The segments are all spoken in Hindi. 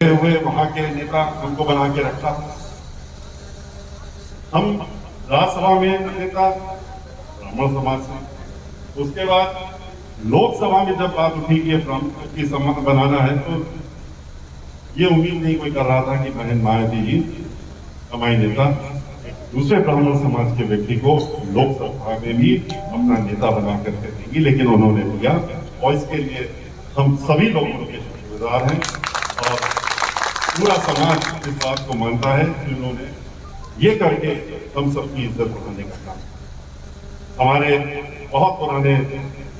हुए वहां के नेता हमको बना के रखा। हम राज्यसभा में नेता ब्राह्मण समाज से, उसके बाद लोकसभा में जब बात उठी कि ब्राह्मण की समाज बनाना है, तो ये उम्मीद नहीं कोई कर रहा था कि बहन मायावती जी हमारी नेता दूसरे ब्राह्मण समाज के व्यक्ति को लोकसभा में भी अपना नेता बना करके देंगी, लेकिन उन्होंने दिया और इसके लिए हम सभी लोग उनके शुक्रगुजार हैं और पूरा समाज इस बात को मानता है कि उन्होंने ये करके हम सबकी इज्जत बढ़ाने का काम। हमारे बहुत पुराने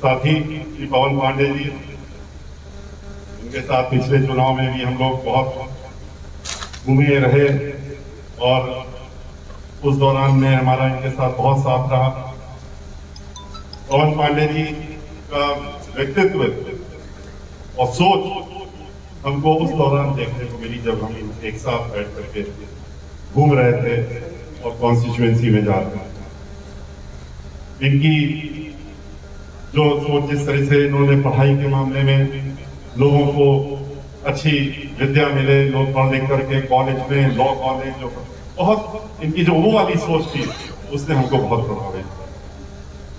साथी श्री पवन पांडे जी, उनके साथ पिछले चुनाव में भी हम लोग बहुत घूमे रहे और उस दौरान में हमारा इनके साथ बहुत साथ रहा। पवन पांडे जी का व्यक्तित्व और सोच हमको उस दौरान देखने को मिली जब हम एक साथ बैठ करके घूम रहे थे और कॉन्स्टिट्यूएंसी में जा रहे थे। इनकी जो सोच, जिस तरह से इन्होंने पढ़ाई के मामले में लोगों को अच्छी विद्या मिले, लोग पढ़ लिख करके कॉलेज में, लॉ कॉलेज, जो बहुत इनकी जो वो वाली सोच थी, उसने हमको बहुत प्रभावित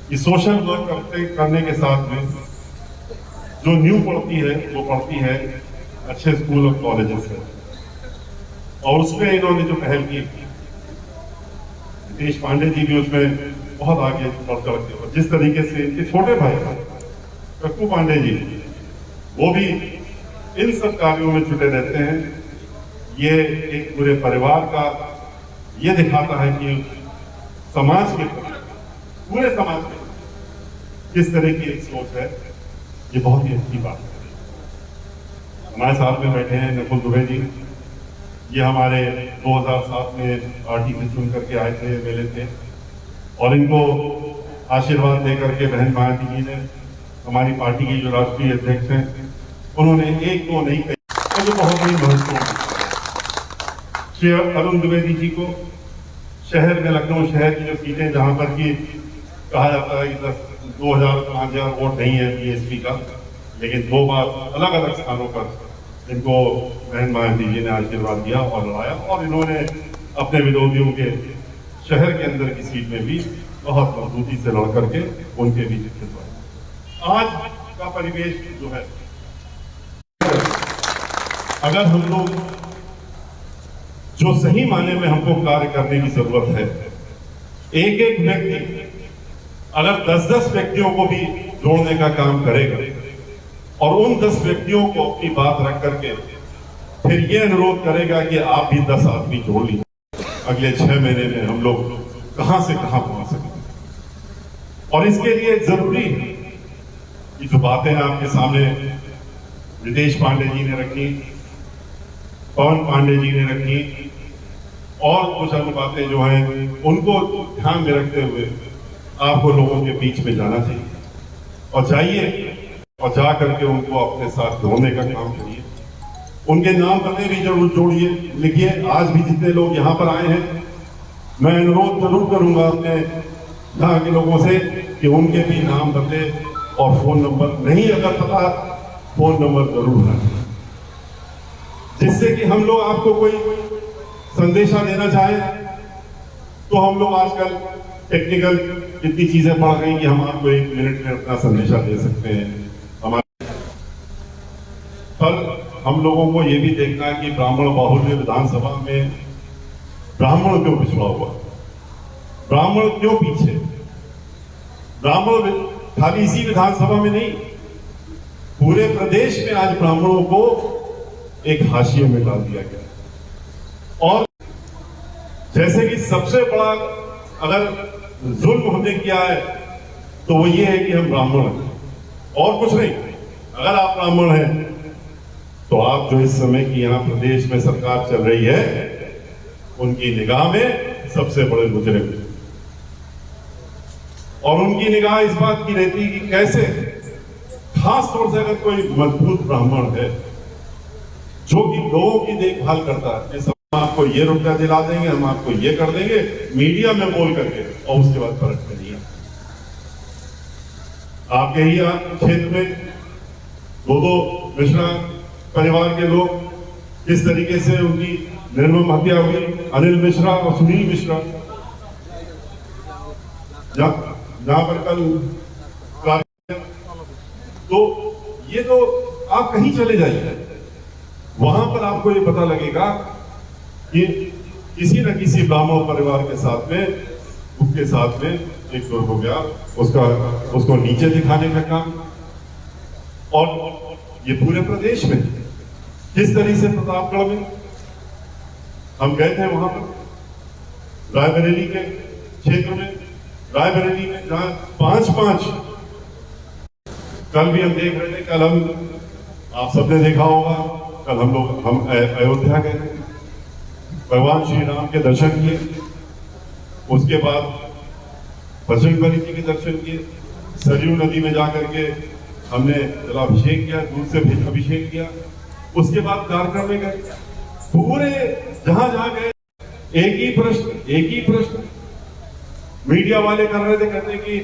किया। सोशल वर्क करने के साथ में जो न्यू पढ़ती है वो पढ़ती है अच्छे स्कूल और कॉलेजेस से, और उसमें इन्होंने जो पहल की, नीतीश पांडे जी भी उसमें बहुत आगे बढ़ चढ़ के, और जिस तरीके से इनके छोटे भाई कक्कू पांडे जी, वो भी इन सब कार्यों में जुटे रहते हैं। ये एक पूरे परिवार का ये दिखाता है कि समाज के, पूरे समाज में किस तरह की एक सोच है। ये बहुत ही अच्छी बात है। हमारे साथ में बैठे हैं नकुल दुबे जी, ये हमारे 2007 में पार्टी से चुन करके आए थे, मिले थे, और इनको आशीर्वाद देकर के बहन मायावती जी ने, हमारी पार्टी की जो राष्ट्रीय अध्यक्ष हैं, उन्होंने एक दो नहीं कही, जो बहुत ही महत्वपूर्ण। श्री अरुण द्विवेदी जी को शहर में, लखनऊ शहर की जो सीटें जहां पर की कहा जाता है कि 2000-5000 वोट नहीं है बीएसपी का, लेकिन 2 बार अलग अलग स्थानों पर इनको बहन मायावती जी ने आशीर्वाद दिया और लड़ाया, और इन्होंने अपने विरोधियों के शहर के अंदर की सीट में भी बहुत मजबूती से लड़ करके उनके भी जीत पाए। आज का परिवेश जो है, अगर हम लोग जो सही मायने में हमको कार्य करने की जरूरत है, एक एक व्यक्ति अगर 10-10 व्यक्तियों को भी जोड़ने का काम करेगा और उन 10 व्यक्तियों को अपनी बात रख करके फिर ये अनुरोध करेगा कि आप भी 10 आदमी जोड़ लीजिए, अगले 6 महीने में हम लोग कहां से कहां पहुंच सकें। और इसके लिए जरूरी है कि जो बातें आपके सामने नीतीश पांडे जी ने रखी, पवन पांडे जी ने रखी, और कुछ अन्य बातें जो हैं, उनको ध्यान में रखते हुए आपको लोगों के बीच में जाना चाहिए, और जाइए और जा करके उनको अपने साथ जोड़ने का काम करिए। उनके नाम पते भी जरूर जोड़िए, लिखिए। आज भी जितने लोग यहाँ पर आए हैं, मैं अनुरोध जरूर करूंगा अपने यहाँ के लोगों से कि उनके भी नाम पते और फोन नंबर, नहीं अगर पता, फोन नंबर जरूर रखें, जिससे कि हम लोग आपको कोई संदेशा देना चाहे तो हम लोग आजकल टेक्निकल इतनी चीजें बढ़ गई कि हम आपको 1 मिनट में अपना संदेशा दे सकते हैं। हमारे पर हम लोगों को यह भी देखना है कि ब्राह्मण बाहुल्य विधानसभा में ब्राह्मण क्यों पिछड़ा हुआ, ब्राह्मण क्यों पीछे। ब्राह्मण खाली इसी विधानसभा में नहीं, पूरे प्रदेश में आज ब्राह्मणों को एक हाशिए में डाल दिया गया। और जैसे कि सबसे बड़ा अगर जुल्म हमने किया है तो वो ये है कि हम ब्राह्मण हैं, और कुछ नहीं। अगर आप ब्राह्मण हैं तो आप जो इस समय की यहाँ प्रदेश में सरकार चल रही है, उनकी निगाह में सबसे बड़े मुजरिम हैं, और उनकी निगाह इस बात की रहती है कि कैसे, खास तौर से अगर कोई मजबूत ब्राह्मण है जो कि लोगों की देखभाल करता है, हम आपको ये रुपया दिला देंगे, हम आपको ये कर देंगे, मीडिया में बोल करके, और उसके बाद फर्क करिए। आपके ही क्षेत्र में 2-2 मिश्रा परिवार के लोग किस तरीके से उनकी निर्मम हत्या हुई, अनिल मिश्रा और सुनील मिश्रा, जहां पर कल, तो ये तो आप कहीं चले जाइए, वहां पर आपको ये पता लगेगा कि किसी न किसी ब्राह्मण परिवार के साथ में, उसके साथ में एक सुर हो गया, उसको नीचे दिखाने का काम। और ये पूरे प्रदेश में किस तरह से प्रतापगढ़ में हम गए थे, वहां पर रायबरेली के क्षेत्र में, रायबरेली में जहां 5-5, कल भी हम देख रहे थे, कल आप सबने देखा होगा, कल हम अयोध्या गए थे, भगवान श्री राम के दर्शन किए, उसके बाद बजरंगबली जी के दर्शन किए, सरयू नदी में जाकर के हमने जलाभिषेक किया, दूध से अभिषेक किया, उसके बाद कार्यक्रम में गए, पूरे जहां जहां गए एक ही प्रश्न मीडिया वाले कर रहे थे, कहते कि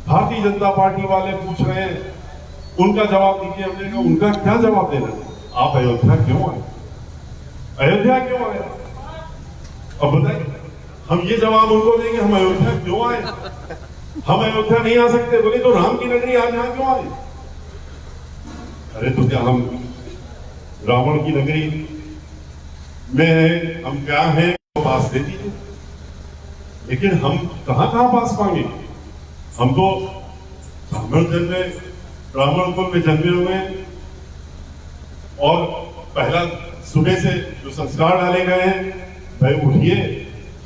भारतीय जनता पार्टी वाले पूछ रहे हैं, उनका जवाब दीजिए। हमने कहा उनका क्या जवाब देना, आप अयोध्या क्यों आए, अयोध्या क्यों आए? अब बताइए, हम ये जवाब उनको देंगे हम अयोध्या क्यों आए, हम अयोध्या नहीं आ सकते, बोले तो राम की नगरी आज यहां क्यों आए? अरे तो क्या हम रावण की नगरी में हम क्या हैं, तो पास दे दीजिए, लेकिन हम कहां कहां पास पाएंगे? हम तो ब्राह्मण कुल में जन्मे हुए, और पहला सुबह से जो संस्कार डाले गए हैं, भाई उठिए,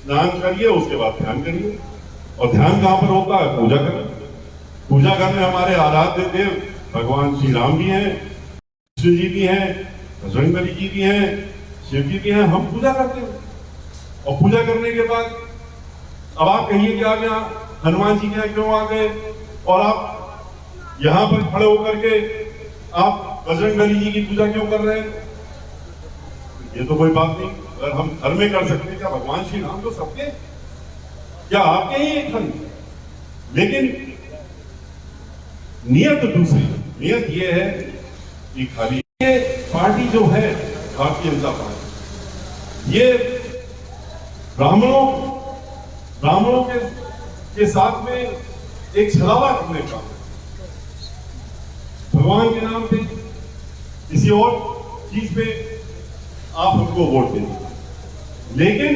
स्नान करिए, उसके बाद ध्यान करिए। और ध्यान कहां पर होता है? पूजा करने। पूजा करने हमारे आराध्य देव भगवान श्री राम भी हैं, कृष्ण जी भी हैं, बजरंगबली जी भी हैं, शिव जी भी हैं, हम पूजा करते हैं। और पूजा करने के बाद अब आप कहिए कि आप यहाँ हनुमान जी के यहाँ क्यों आ गए, और आप यहां पर खड़े होकर के आप बजरंगबली जी की पूजा क्यों कर रहे हैं? ये तो कोई बात नहीं, अगर हम घर में कर सकते हैं, क्या भगवान श्री राम तो सबके, क्या आपके ही एक खंड? लेकिन नियत दूसरी, नियत ये है कि खाली ये पार्टी जो है भारतीय जनता पार्टी, ये ब्राह्मणों के साथ में एक छलावा करने का, भगवान के नाम पे किसी और चीज पे आप हमको वोट दे दीजिए, लेकिन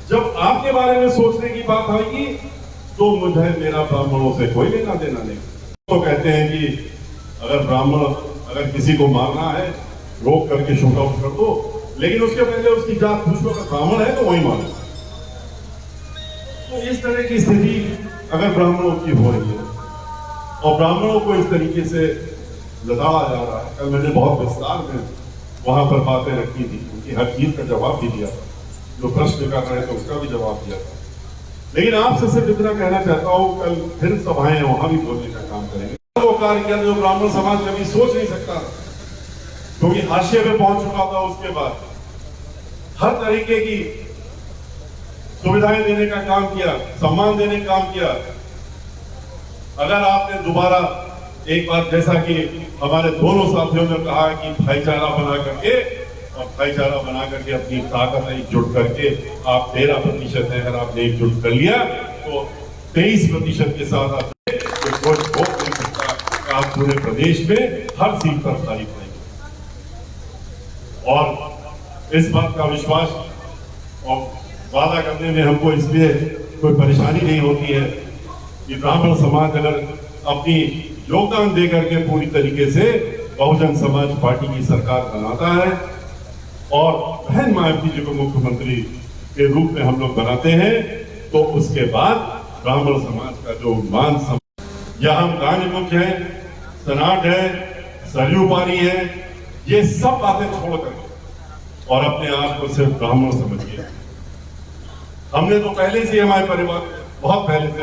जब आपके बारे में सोचने की बात आएगी तो मुझे मेरा ब्राह्मणों से कोई लेना देना नहीं। तो कहते हैं कि अगर किसी को मारना है रोक करके शूट आउट कर दो, लेकिन उसके पहले उसकी जात पूछो, अगर ब्राह्मण है तो वही मारो। तो इस तरह की स्थिति अगर ब्राह्मणों की हो रही है और ब्राह्मणों को इस तरीके से लताड़ा जा रहा है, कल मैंने बहुत विस्तार में वहां पर बातें रखी थी, उनकी हर चीज का जवाब भी दिया था, जो प्रश्न कर रहे थे उसका भी जवाब दिया था। लेकिन आपसे सिर्फ इतना कहना चाहता हूं, कल फिर सभाएं हैं, वहां भी बोलने का काम करेंगे। वो कार्य किया जो ब्राह्मण समाज कभी सोच नहीं सकता, क्योंकि हाशिए पे पहुंच चुका था। उसके बाद हर तरीके की सुविधाएं देने का काम किया, सम्मान देने का काम किया। अगर आपने दोबारा एक बार, जैसा कि हमारे दोनों साथियों ने कहा कि भाईचारा बना करके अपनी ताकत एकजुट करके आप 13% है, अगर आपने एकजुट कर लिया तो 23% के साथ आप कोई रोक नहीं सकता, आप पूरे प्रदेश में हर सीट पर तारीफ करेंगे। और इस बात का विश्वास और वादा करने में हमको इसलिए कोई परेशानी नहीं होती है कि ब्राह्मण समाज अगर अपनी योगदान देकर के पूरी तरीके से बहुजन समाज पार्टी की सरकार बनाता है और बहन मायावती जी को मुख्यमंत्री के रूप में हम लोग बनाते हैं, तो उसके बाद ब्राह्मण समाज का जो मान यहाँ गांजमुख है, सनाट है, सरयू पानी है, ये सब बातें छोड़कर और अपने आप को सिर्फ ब्राह्मण समझिए। हमने तो पहले से हमारे परिवार बहुत पहले से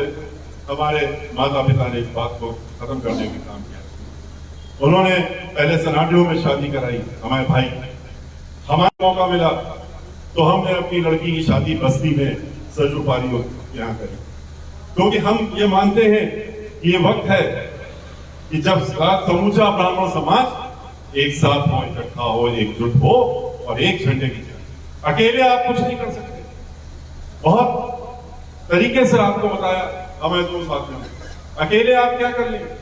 हमारे माता पिता ने इस बात को खत्म करने का काम किया। उन्होंने पहले सनाटियों में शादी कराई, हमारे भाई, हमारा मौका मिला तो हमने अपनी लड़की की शादी बस्ती में सरयू पारियों यहाँ करी, क्योंकि हम ये मानते हैं कि ये वक्त है कि जब समूचा ब्राह्मण समाज एक साथ हो, इकट्ठा हो, एकजुट हो और एक झंडे की तरह। अकेले आप कुछ नहीं कर सकते। बहुत तरीके से आपको बताया हमें दो साथियों ने, अकेले आप क्या कर लेंगे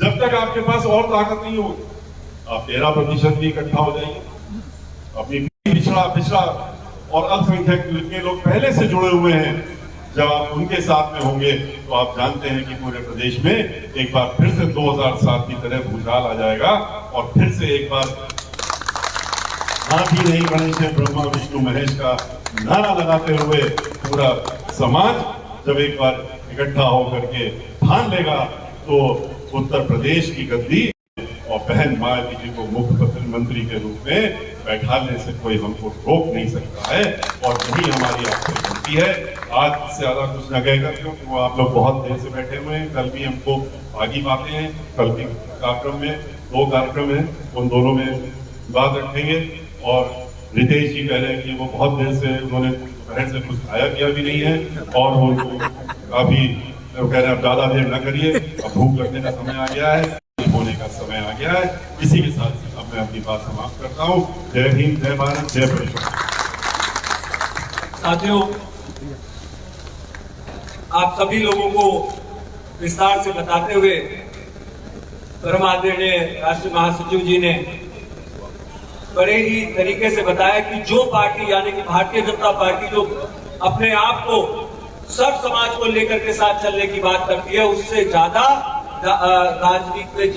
जब तक आपके पास और ताकत नहीं होगी। आप 13% भी इकट्ठा हो जाएंगे, अपनी पिछड़ा और अल्पसंख्यक के लोग पहले से जुड़े हुए हैं, जब आप उनके साथ में होंगे तो आप जानते हैं कि पूरे प्रदेश में एक बार फिर से 2007 की तरह भूचाल आ जाएगा और फिर से एक बार हाथी नहीं बने से ब्रह्मा विष्णु महेश का नारा लगाते हुए पूरा समाज जब एक बार इकट्ठा होकर के ठान लेगा तो उत्तर प्रदेश की गद्दी और बहन मायावती जी को मुख्यमंत्री के रूप में बैठाने से कोई हमको रोक नहीं सकता है। और यही हमारी आपसे विनती है। आज से ज्यादा कुछ न कहकर, क्योंकि वो आप लोग बहुत देर से बैठे हुए हैं, कल भी हमको आगे बातें हैं, कल भी कार्यक्रम में 2 कार्यक्रम है, उन दोनों में बात रखेंगे। और रितेश जी कह रहे हैं कि वो बहुत देर से उन्होंने दोपहर से कुछ खाया पिया भी नहीं है और वो काफी कह रहे हैं अब ज्यादा देर न करिए, अब भूख लगने का समय आ गया है, होने का समय आ गया है। इसी के साथ अब मैं अपनी बात समाप्त करता हूँ। जय हिंद, जय भारत, जय परिश्रम। साथियों, आप सभी लोगों को विस्तार से बताते हुए परम आदरणीय राष्ट्रीय महासचिव जी ने बड़े ही तरीके से बताया कि जो पार्टी यानी कि भारतीय जनता पार्टी जो अपने आप को सब समाज को लेकर के साथ चलने की बात करती है, उससे ज्यादा राजनीति में